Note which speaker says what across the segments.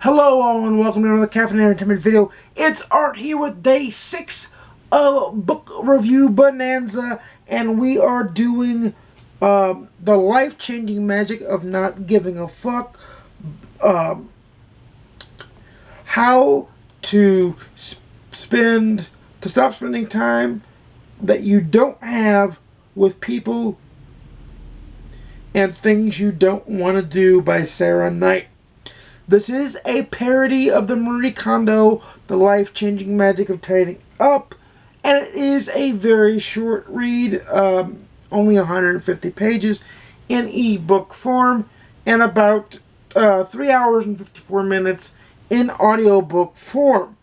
Speaker 1: Hello all and welcome to another Caffeinated Entertainment video. It's Art here with day 6 of Book Review Bonanza, and we are doing the life-changing magic of not giving a fuck. How to stop spending time that you don't have with people and things you don't want to do by Sarah Knight. This is a parody of the Marie Kondo, The Life-Changing Magic of Tidying Up, and it is a very short read, only 150 pages in ebook form, and about 3 hours and 54 minutes in audiobook form.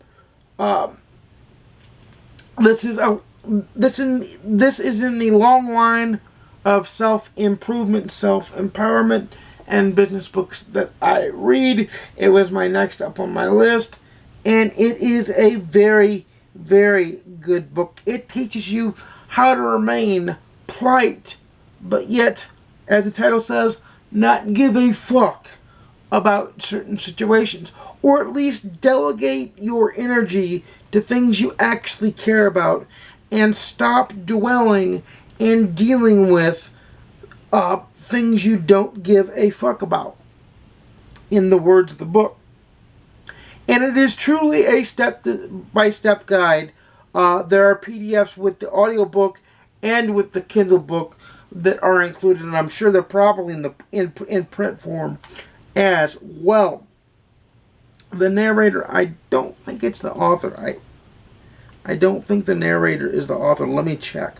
Speaker 1: This is in the long line of self-improvement, self-empowerment, and business books that I read. It was my next up on my list, and it is a very, very good book. It teaches you how to remain polite, but yet, as the title says, not give a fuck about certain situations, or at least delegate your energy to things you actually care about, and stop dwelling and dealing with things you don't give a fuck about, in the words of the book. And it is truly a step-by-step guide. There are PDFs with the audiobook and with the Kindle book that are included, and I'm sure they're probably in print form as well. The narrator, I don't think it's the author. I don't think the narrator is the author. Let me check.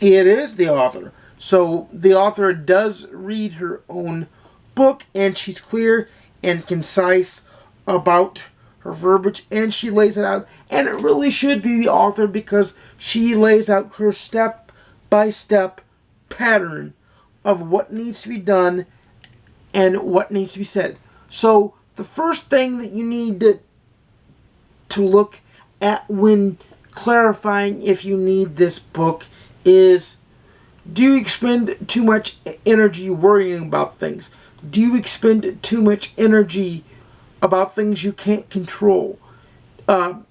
Speaker 1: It is the author. So the author does read her own book, and she's clear and concise about her verbiage, and she lays it out. And it really should be the author, because she lays out her step-by-step pattern of what needs to be done and what needs to be said. So the first thing that you need to look at when clarifying if you need this book is, do you expend too much energy worrying about things? Do you expend too much energy about things you can't control? Are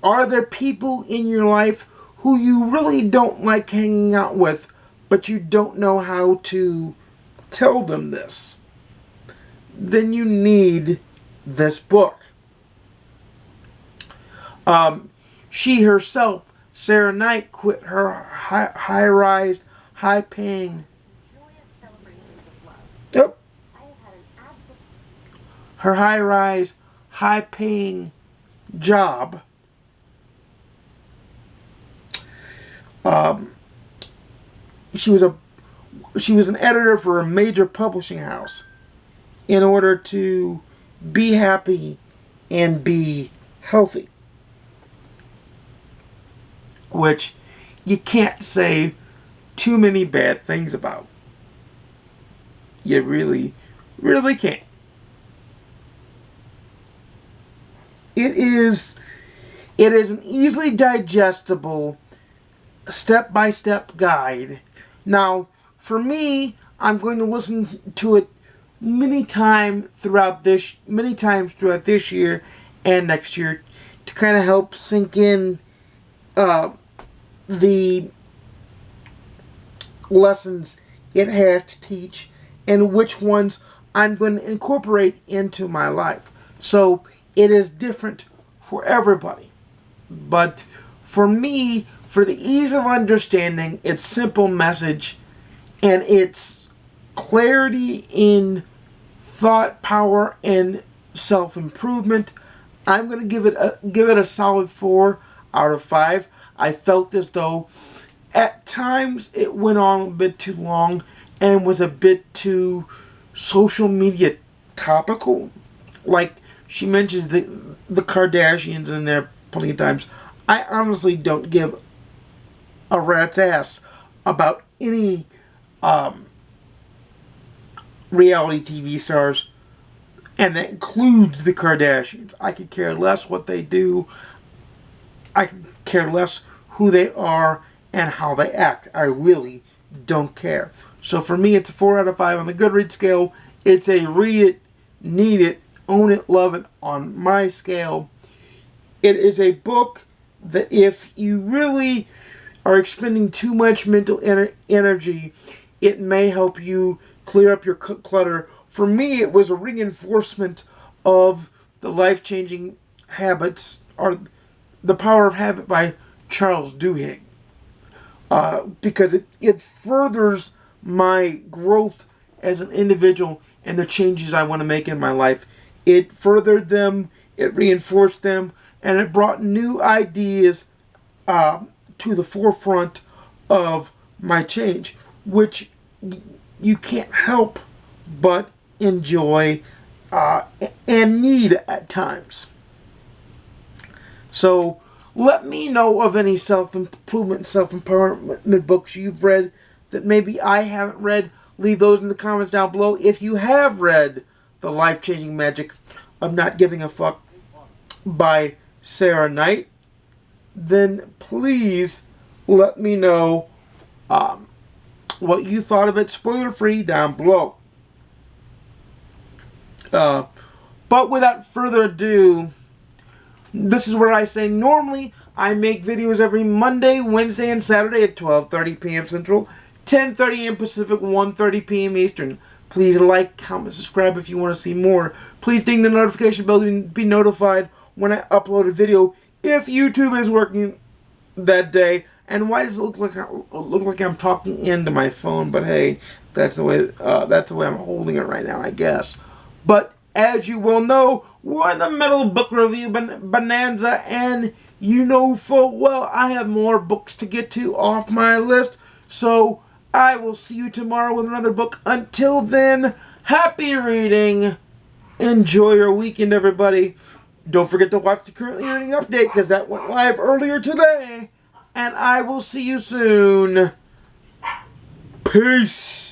Speaker 1: there people in your life who you really don't like hanging out with, but you don't know how to tell them this? Then you need this book. She herself, Sarah Knight, quit her high-rise, high-paying. Yep. Her high-rise, high-paying job. She was an editor for a major publishing house in order to be happy and be healthy, which you can't say too many bad things about. You really, really can't. It is an easily digestible, step-by-step guide. Now, for me, I'm going to listen to it many times throughout this year and next year to kind of help sink in the lessons it has to teach and which ones I'm going to incorporate into my life. So it is different for everybody. But for me, for the ease of understanding, its simple message, and its clarity in thought, power, and self-improvement, I'm going to give it a solid 4 out of 5. I felt as though at times it went on a bit too long and was a bit too social media topical. Like, she mentions the Kardashians in there plenty of times. I honestly don't give a rat's ass about any reality TV stars, and that includes the Kardashians. I could care less what they do. I could care less who they are and how they act. I really don't care. So for me, it's a 4 out of 5 on the GoodReads scale. It's a read it, need it, own it, love it on my scale. It is a book that if you really are expending too much mental energy, it may help you clear up your clutter. For me, it was a reinforcement of the life-changing habits, or The Power of Habit by Charles Duhigg. Because it furthers my growth as an individual and the changes I want to make in my life. It furthered them, it reinforced them, and it brought new ideas to the forefront of my change, which you can't help but enjoy and need at times. So let me know of any self-improvement, self-empowerment books you've read that maybe I haven't read. Leave those in the comments down below. If you have read The Life-Changing Magic of Not Giving a Fuck by Sarah Knight, then please let me know what you thought of it, spoiler-free, down below. But without further ado, this is where I say normally I make videos every Monday, Wednesday, and Saturday at 12:30 p.m. Central, 10:30 a.m. Pacific, 1:30 p.m. Eastern. Please like, comment, subscribe if you want to see more. Please ding the notification bell to be notified when I upload a video if YouTube is working that day. And why does it look like I'm talking into my phone? But hey, that's the way I'm holding it right now, I guess. But as you well know, we're in the middle of Book Review Bonanza, and you know full well I have more books to get to off my list. So I will see you tomorrow with another book. Until then, happy reading. Enjoy your weekend, everybody. Don't forget to watch the Currently Reading Update, because that went live earlier today. And I will see you soon. Peace.